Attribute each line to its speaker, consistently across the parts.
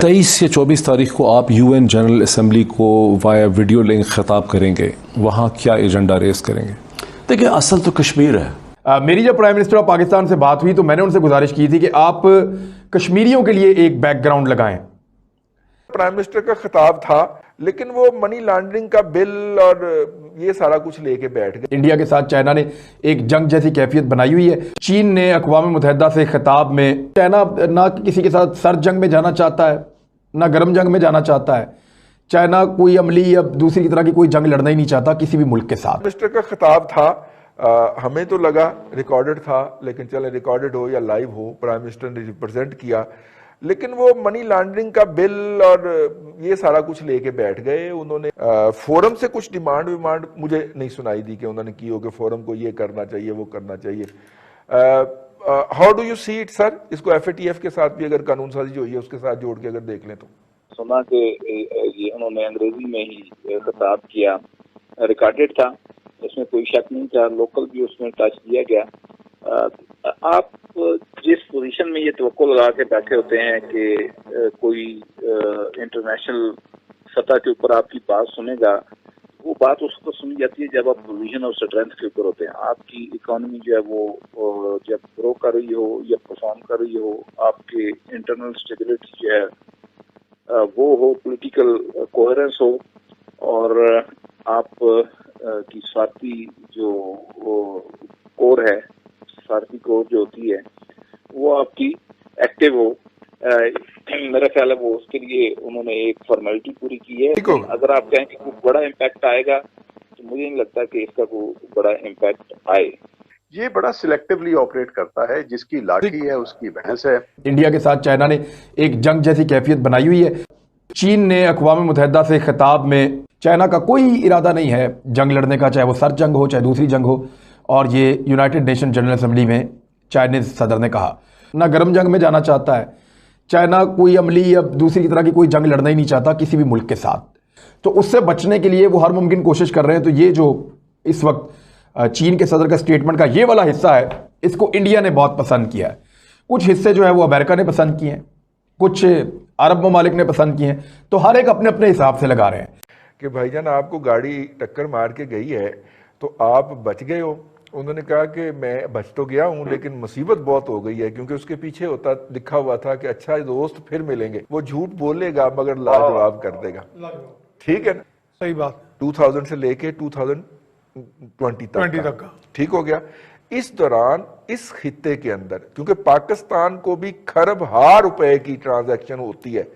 Speaker 1: 23 या 24 तारीख को आप यूएन जनरल असेंबली को वाया वीडियो लिंक खिताब करेंगे, वहाँ क्या एजेंडा रेस करेंगे?
Speaker 2: देखिए, असल तो कश्मीर है।
Speaker 3: मेरी जब प्राइम मिनिस्टर ऑफ पाकिस्तान से बात हुई तो मैंने उनसे गुजारिश की थी कि आप कश्मीरियों के लिए एक बैकग्राउंड लगाएं।
Speaker 4: प्राइम मिनिस्टर का खिताब था, लेकिन वो मनी लॉन्ड्रिंग का बिल और ये सारा कुछ लेके बैठ गए।
Speaker 3: इंडिया के साथ चाइना ने एक जंग जैसी कैफियत बनाई हुई है। चीन ने अक़वाम मुत्तहिदा से खिताब में, चाइना ना किसी के साथ सर्द जंग में जाना चाहता है ना गर्म जंग में जाना चाहता है। चाइना कोई अमली या दूसरी तरह की कोई जंग लड़ना ही नहीं चाहता किसी भी मुल्क के साथ।
Speaker 4: मिनिस्टर का खिताब था, हमें तो लगा रिकॉर्डेड था, लेकिन चले रिकॉर्डेड हो या लाइव हो, प्राइम मिनिस्टर ने रिप्रेजेंट किया, लेकिन वो मनी लॉन्ड्रिंग का बिल और ये सारा कुछ लेके बैठ गए। उन्होंने फोरम से कुछ डिमांड मुझे नहीं सुनाई दी कि उन्होंने की हो कि फोरम को ये करना चाहिए वो करना चाहिए। How do you see it sir? इसको एफएटीएफ के साथ भी अगर कानून साजी जो है उसके साथ जोड़ के अगर देख लें तो
Speaker 5: सुना कि ये उन्होंने अंग्रेजी में ही खिताब किया, रिकॉर्डेड था, इसमें कोई शक नहीं था, लोकल भी उसमें टच दिया गया। आप जिस पोजीशन में ये तवक्को लगा के बैठे होते हैं कि कोई इंटरनेशनल सतह के ऊपर आपकी बात सुनेगा, वो बात उसको सुनी जाती है जब आप पोजीशन और स्ट्रेंथ के ऊपर होते हैं। आपकी इकोनॉमी जो है वो जब ग्रो कर रही हो या परफॉर्म कर रही हो, आपके इंटरनल स्टेबिलिटी जो है वो हो, पॉलिटिकल कोहेरेंस हो, और आप की स्वार्थी जो कोर है, स्वार्थी कोर जो होती है वो आपकी एक्टिव हो, मेरा ख्याल है वो उसके लिए उन्होंने एक फॉर्मेलिटी पूरी की है। अगर आप कहें कि कोई बड़ा इम्पैक्ट आएगा तो मुझे नहीं लगता कि इसका कोई बड़ा इम्पैक्ट आए।
Speaker 6: ये बड़ा सिलेक्टिवली ऑपरेट करता है, जिसकी लाठी है उसकी भैंस है।
Speaker 3: इंडिया के साथ चाइना ने एक जंग जैसी कैफियत बनाई हुई है। चीन ने अक़वाम मुत्तहिदा से खिताब में, चाइना का कोई इरादा नहीं है जंग लड़ने का, चाहे वो सर्द जंग हो चाहे दूसरी जंग हो, और ये यूनाइटेड नेशन जनरल असेंबली में चाइनीज सदर ने कहा ना गर्म जंग में जाना चाहता है। चाइना कोई अमली या दूसरी तरह की कोई जंग लड़ना ही नहीं चाहता किसी भी मुल्क के साथ, तो उससे बचने के लिए वो हर मुमकिन कोशिश कर रहे हैं। तो ये जो इस वक्त चीन के सदर का स्टेटमेंट का ये वाला हिस्सा है, इसको इंडिया ने बहुत पसंद किया है। कुछ हिस्से जो है वो अमेरिका ने पसंद किए हैं, कुछ अरब ममालिक ने पसंद किए हैं, तो हर एक अपने अपने हिसाब से लगा रहे हैं
Speaker 4: कि भाईजान आपको गाड़ी टक्कर मार के गई है तो आप बच गए हो। उन्होंने कहा कि मैं बच तो गया हूं, लेकिन मुसीबत बहुत हो गई है, क्योंकि उसके पीछे होता लिखा हुआ था कि अच्छा दोस्त फिर मिलेंगे। वो झूठ बोलेगा मगर लाजवाब कर देगा। ठीक है ना?
Speaker 7: सही बात।
Speaker 4: 2000 से लेके 2020 तक का ठीक हो गया। इस दौरान इस खित्ते के अंदर, क्योंकि पाकिस्तान को भी खरब हार रुपए की ट्रांजैक्शन होती है,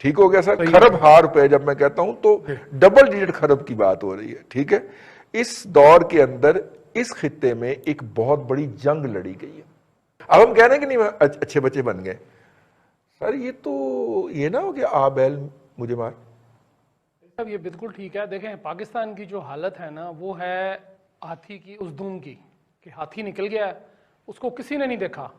Speaker 4: ठीक हो गया सर? खरब हार रुपए जब मैं कहता हूं तो डबल डिजिट खरब की बात हो रही है। ठीक है, इस दौर के अंदर इस खित्ते में एक बहुत बड़ी जंग लड़ी गई है। अब हम कह रहे हैं कि नहीं अच्छे बच्चे बन गए सर, ये ना हो गया आ बैल मुझे मार।
Speaker 7: अब ये बिल्कुल ठीक है। देखें, पाकिस्तान की जो हालत है ना, वो है हाथी की उस दुम की, कि हाथी निकल गया है, उसको किसी ने नहीं देखा,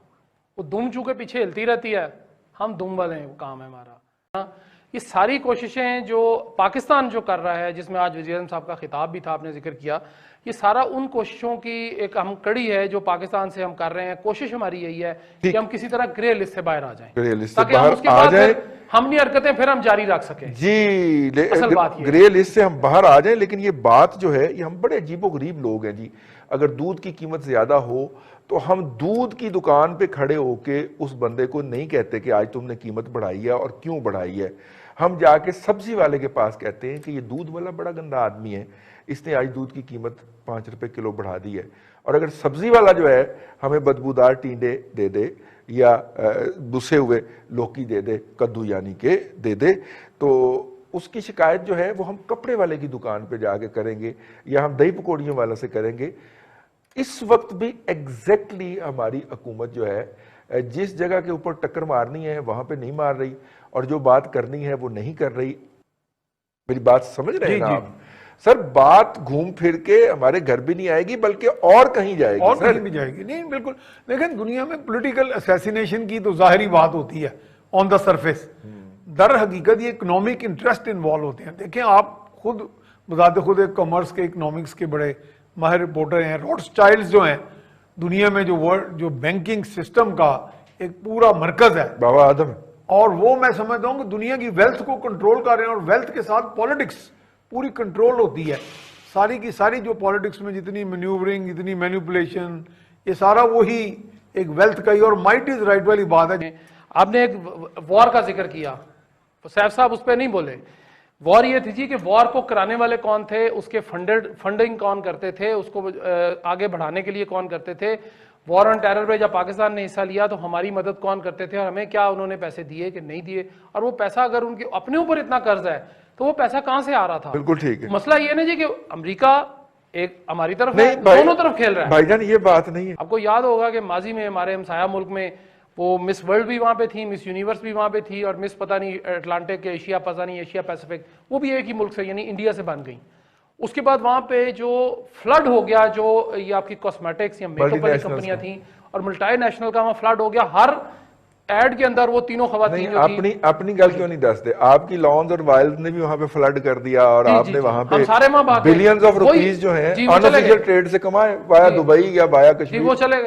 Speaker 7: वो दुम चूके पीछे हिलती रहती है, हम दुम वाले हैं, वो काम है हमारा। ये सारी कोशिशें जो पाकिस्तान जो कर रहा है, जिसमें आज वज़ीर-ए-आज़म साहब का खिताब भी था, आपने जिक्र किया, ये सारा उन कोशिशों की एक अहम कड़ी है जो पाकिस्तान से हम कर रहे हैं। कोशिश हमारी यही है कि हम किसी तरह ग्रे लिस्ट से बाहर आ जाएं, ताकि हम उसके बाद हमनी हरकतें फिर हम जारी रख सकें।
Speaker 4: जी, ग्रे लिस्ट से हम बाहर आ जाएं। लेकिन ये बात जो है, ये हम बड़े अजीबोगरीब लोग हैं जी। अगर दूध की कीमत ज्यादा हो तो हम दूध की दुकान पे खड़े होके उस बंदे को नहीं कहते कि आज तुमने कीमत बढ़ाई है और क्यों बढ़ाई है। हम जाके सब्जी वाले के पास कहते हैं कि ये दूध वाला बड़ा गंदा आदमी है, इसने आज दूध की कीमत 5 रुपए किलो बढ़ा दी है। और अगर सब्जी वाला जो है हमें बदबूदार टींडे दे दे या बुसे हुए लौकी दे दे, कद्दू यानी के दे दे, तो उसकी शिकायत जो है वो हम कपड़े वाले की दुकान पे जाके करेंगे या हम दही पकौड़ियों वाला से करेंगे। इस वक्त भी एग्जैक्टली हमारी हुकूमत जो है जिस जगह के ऊपर टक्कर मारनी है वहां पे नहीं मार रही, और जो बात करनी है वो नहीं कर रही। मेरी बात समझ रहे हैं ना आप? सर, बात घूम फिर के हमारे घर भी नहीं आएगी, बल्कि और कहीं जाएगी,
Speaker 7: और कहीं भी जाएगी। नहीं, बिल्कुल। लेकिन दुनिया में पॉलिटिकल असैसिनेशन की तो जाहिरी बात होती है ऑन द सरफेस, दर हकीकत ये इकोनॉमिक इंटरेस्ट इन्वॉल्व होते हैं। देखें, आप खुद बजाते खुद एक कॉमर्स के, इकोनॉमिक्स के बड़े माहिर रिपोर्टर हैं। रॉथस्चाइल्ड्स जो हैं दुनिया में जो बैंकिंग सिस्टम का एक पूरा मरकज है,
Speaker 4: बाबा आदम,
Speaker 8: और वो मैं समझता हूं कि दुनिया की वेल्थ को कंट्रोल कर रहे हैं, और वेल्थ के साथ पॉलिटिक्स पूरी कंट्रोल होती है। सारी की सारी जो पॉलिटिक्स में जितनी मैन्यूवरिंग, जितनी मैनिपुलेशन, ये सारा वही एक वेल्थ का ही, और माइट इज राइट वाली बात है।
Speaker 7: आपने एक वॉर का जिक्र किया, सैफ साहब उस पर नहीं बोले। वॉर ये थी जी कि वॉर को कराने वाले कौन थे, उसके फंडिंग कौन करते थे, उसको आगे बढ़ाने के लिए कौन करते थे। वॉर ऑन टेरर में जब पाकिस्तान ने हिस्सा लिया तो हमारी मदद कौन करते थे, और हमें क्या उन्होंने पैसे दिए कि नहीं दिए, और वो पैसा अगर उनके अपने ऊपर इतना कर्ज है तो वो पैसा कहां से आ रहा था।
Speaker 4: बिल्कुल ठीक है।
Speaker 7: मसला ये नहीं जी कि अमेरिका एक हमारी तरफ है, दोनों तरफ खेल रहा है।
Speaker 4: भाईजान ये बात नहीं है।
Speaker 7: आपको याद होगा कि माजी में हमारे हमसाया मुल्क में वो मिस वर्ल्ड भी वहां पे थी, मिस यूनिवर्स भी वहां पे थी, और मिस पता नहीं अटलांटिक, एशिया पता नहीं एशिया पैसिफिक, वो भी एक ही मुल्क से यानी इंडिया से बन गई। उसके बाद वहां पे जो फ्लड हो गया, जो ये आपकी कॉस्मेटिक्स या मेकअप वाली कंपनियां थी और मल्टी नेशनल का वहां फ्लड हो गया, हर एड के अंदर वो तीनों खवातीन जो थी।
Speaker 4: अपनी गल क्यों नहीं दसते? आपकी लॉन्स और वाइल्स ने भी वहां पे फ्लड कर दिया, और आपने वहां पे बिलियंस ऑफ रुपीस जो है अनऑफिशियल ट्रेड से कमाए, वाया दुबई या वाया कश्मीर,
Speaker 7: वो चले गए।